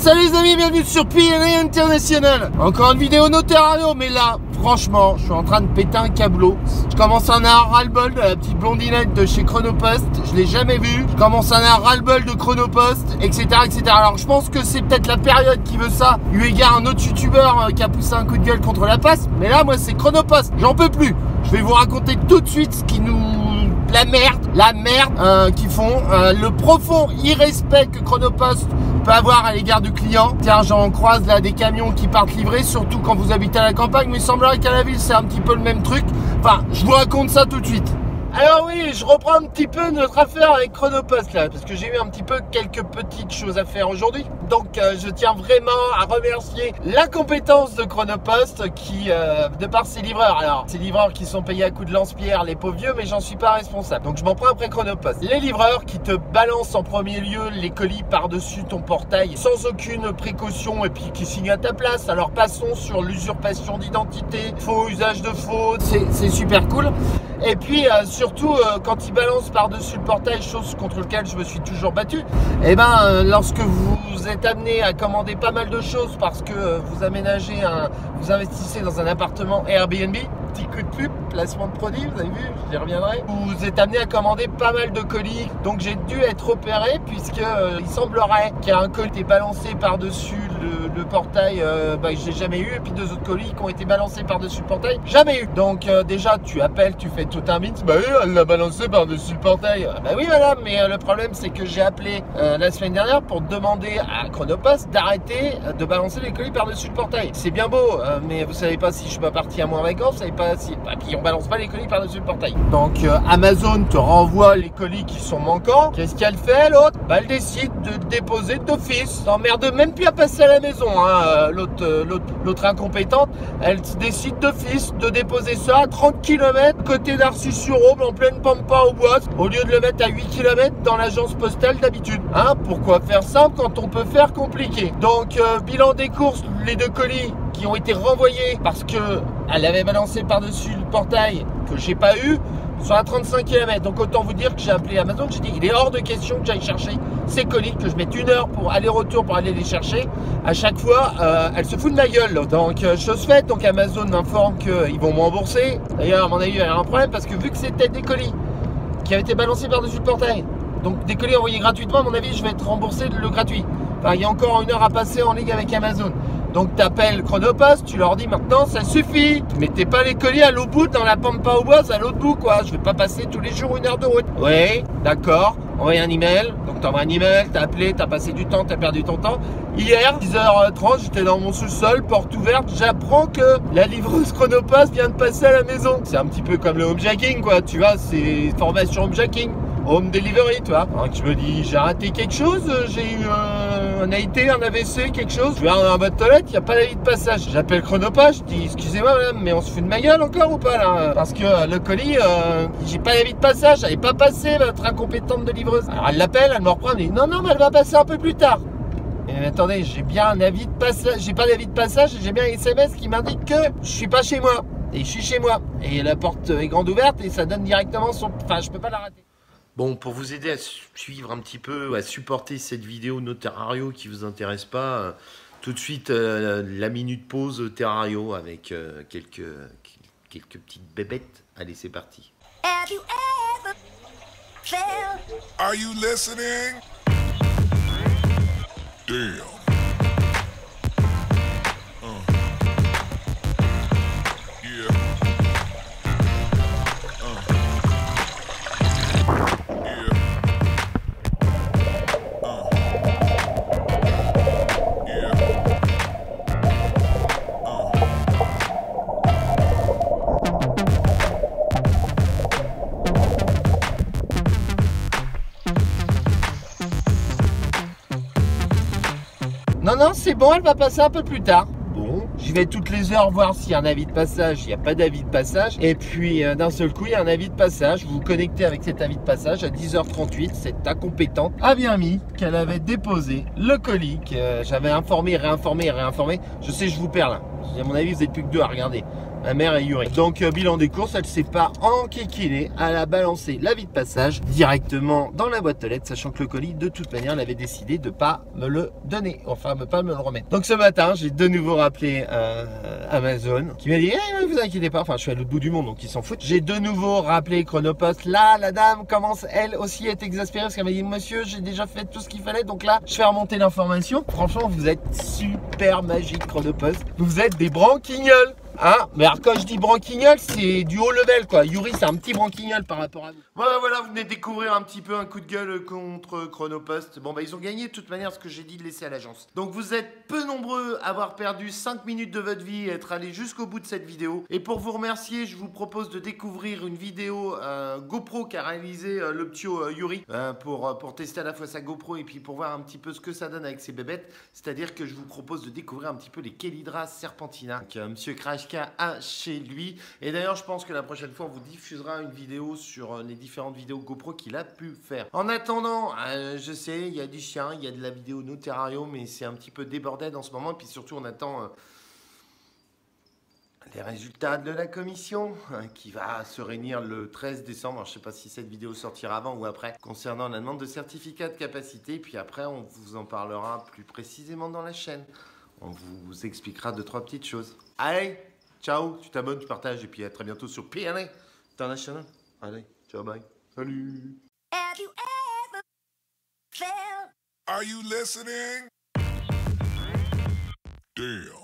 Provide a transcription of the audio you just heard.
Salut les amis, bienvenue sur PNA International. Encore une vidéo no Terrario, mais là, franchement, je suis en train de péter un câbleau. Je commence à en avoir ras-le-bol de la petite blondinette de chez Chronopost. Je l'ai jamais vue. Je commence à en avoir ras-le-bol de Chronopost, etc., etc. Alors je pense que c'est peut-être la période qui veut ça, eu égard à un autre youtubeur qui a poussé un coup de gueule contre la passe. Mais là, moi, c'est Chronopost. J'en peux plus. Je vais vous raconter tout de suite ce qui nous... la merde qu'ils font, le profond irrespect que Chronopost peut avoir à l'égard du client. Tiens, j'en croise là des camions qui partent livrer, surtout quand vous habitez à la campagne, mais il semblerait qu'à la ville c'est un petit peu le même truc. Enfin, je vous raconte ça tout de suite. Alors oui, je reprends un petit peu notre affaire avec Chronopost là, parce que j'ai eu un petit peu quelques petites choses à faire aujourd'hui. Donc je tiens vraiment à remercier la compétence de Chronopost qui, de par ses livreurs, alors ces livreurs qui sont payés à coups de lance-pierre, les pauvres vieux, mais j'en suis pas responsable. Donc je m'en prends après Chronopost. Les livreurs qui te balancent en premier lieu les colis par-dessus ton portail sans aucune précaution et puis qui signent à ta place. Alors passons sur l'usurpation d'identité, faux usage de faux, c'est super cool. Et puis surtout quand ils balancent par-dessus le portail, chose contre laquelle je me suis toujours battu, et ben lorsque vous êtes amené à commander pas mal de choses parce que vous aménagez vous investissez dans un appartement Airbnb, petit coup de pub, placement de produit, vous avez vu, j'y reviendrai. Vous êtes amené à commander pas mal de colis, donc j'ai dû être opéré puisque il semblerait qu'il y a un colis qui est balancé par-dessus le portail, que j'ai jamais eu, et puis deux autres colis qui ont été balancés par-dessus le portail, jamais eu. Donc déjà tu appelles, tu fais tout un mix, bah oui, elle l'a balancé par-dessus le portail. Bah oui madame, mais le problème c'est que j'ai appelé la semaine dernière pour demander à Chronopost d'arrêter de balancer les colis par-dessus le portail. C'est bien beau, mais vous savez pas si je suis pas parti à moins vacances, vous savez pas si... Bah, puis on balance pas les colis par-dessus le portail. Donc Amazon te renvoie les colis qui sont manquants. Qu'est-ce qu'elle fait l'autre? Bah elle décide de déposer d'office. S'emmerde même plus à passer à la maison, hein, l'autre incompétente. Elle décide d'office de déposer ça à 30 km côté d'Arcis-sur-Aube en pleine pampa au bois, au lieu de le mettre à 8 km dans l'agence postale d'habitude. Hein, pourquoi faire simple quand on peut faire compliqué? Donc bilan des courses, les deux colis qui ont été renvoyés parce que elle avait balancé par-dessus le portail que j'ai pas eu, sont à 35 km. Donc autant vous dire que j'ai appelé Amazon, j'ai dit il est hors de question que j'aille chercher ces colis, que je mette 1 heure pour aller-retour pour aller les chercher. À chaque fois, elle se fout de ma gueule là. Donc chose faite, donc Amazon m'informe qu'ils vont me rembourser. D'ailleurs à mon avis il y a un problème parce que vu que c'était des colis qui avaient été balancés par-dessus le portail, donc des colis envoyés gratuitement, à mon avis je vais être remboursé le gratuit. Enfin, il y a encore 1 heure à passer en ligne avec Amazon. Donc tu appelles Chronopost, tu leur dis maintenant ça suffit. Mettez pas les colis à l'autre bout dans la pampa au bois, à l'autre bout quoi. Je vais pas passer tous les jours 1 heure de route. Oui, d'accord. Envoie un email. Donc tu envoies un email, t'as appelé, t'as passé du temps, t'as perdu ton temps. Hier, 10h30, j'étais dans mon sous-sol, porte ouverte, j'apprends que la livreuse Chronopost vient de passer à la maison. C'est un petit peu comme le homejacking quoi, tu vois, c'est formation homejacking. Home delivery, tu vois. Donc je me dis, j'ai raté quelque chose, j'ai eu un AIT, un AVC, quelque chose. Je vais dans votre toilette, il n'y a pas d'avis de passage. J'appelle Chronopost, je dis, excusez-moi madame, mais on se fout de ma gueule encore ou pas là? Parce que le colis, j'ai pas d'avis de passage, j'avais pas passé votre incompétente de livreuse. Alors elle l'appelle, elle me reprend, elle dit, non, mais elle va passer un peu plus tard. Mais attendez, j'ai bien un avis de passage, j'ai pas d'avis de passage, j'ai bien un SMS qui m'indique que je suis pas chez moi. Et je suis chez moi. Et la porte est grande ouverte et ça donne directement son... Enfin, je peux pas la rater. Bon, pour vous aider à suivre un petit peu, à supporter cette vidéo no Terrario qui vous intéresse pas, tout de suite la minute pause Terrario avec quelques petites bébêtes. Allez, c'est parti. Are you listening? Damn. Non, c'est bon, elle va passer un peu plus tard. Bon, j'y vais toutes les heures voir s'il y a un avis de passage. Il n'y a pas d'avis de passage. Et puis, d'un seul coup, il y a un avis de passage. Vous vous connectez avec cet avis de passage à 10h38. Cette incompétente a bien mis qu'elle avait déposé le colis que j'avais informé, réinformé. Je sais, je vous perds là. À mon avis, vous n'êtes plus que 2 à regarder. ma mère et Yuri. Donc bilan des courses, elle s'est pas enquiquinée, elle a balancé l'avis de passage directement dans la boîte aux lettres, sachant que le colis de toute manière elle avait décidé de pas me le donner, enfin pas me le remettre. Donc ce matin j'ai de nouveau rappelé Amazon qui m'a dit hey, vous inquiétez pas, enfin je suis à l'autre bout du monde donc ils s'en foutent. J'ai de nouveau rappelé Chronopost. Là la dame commence elle aussi à être exaspérée parce qu'elle m'a dit monsieur j'ai déjà fait tout ce qu'il fallait, donc là je fais remonter l'information. Franchement vous êtes super magique Chronopost, vous êtes des branquignoles. Hein, mais alors quand je dis branquignol, c'est du haut level quoi. Yuri c'est un petit branquignol par rapport à vous. Voilà, vous venez de découvrir un petit peu un coup de gueule contre Chronopost. Bon bah ils ont gagné de toute manière ce que j'ai dit de laisser à l'agence. Donc vous êtes peu nombreux à avoir perdu 5 minutes de votre vie et être allés jusqu'au bout de cette vidéo. Et pour vous remercier, je vous propose de découvrir une vidéo GoPro qu'a réalisé le petit Yuri pour tester à la fois sa GoPro et puis pour voir un petit peu ce que ça donne avec ses bébêtes. C'est-à-dire que je vous propose de découvrir un petit peu les Kelydra serpentina que Monsieur Crash a chez lui. Et d'ailleurs je pense que la prochaine fois on vous diffusera une vidéo sur les différentes vidéos GoPro qu'il a pu faire. En attendant, je sais il y a du chien, il y a de la vidéo no terrario, mais c'est un petit peu débordé en ce moment et puis surtout on attend les résultats de la commission qui va se réunir le 13 décembre. Alors, je ne sais pas si cette vidéo sortira avant ou après concernant la demande de certificat de capacité. Puis après on vous en parlera plus précisément dans la chaîne. On vous expliquera 2-3 petites choses. Allez, ciao, tu t'abonnes, tu partages et puis à très bientôt sur PNA International. Allez, ciao, bye. Salut. Have you ever felt? Are you listening? Damn.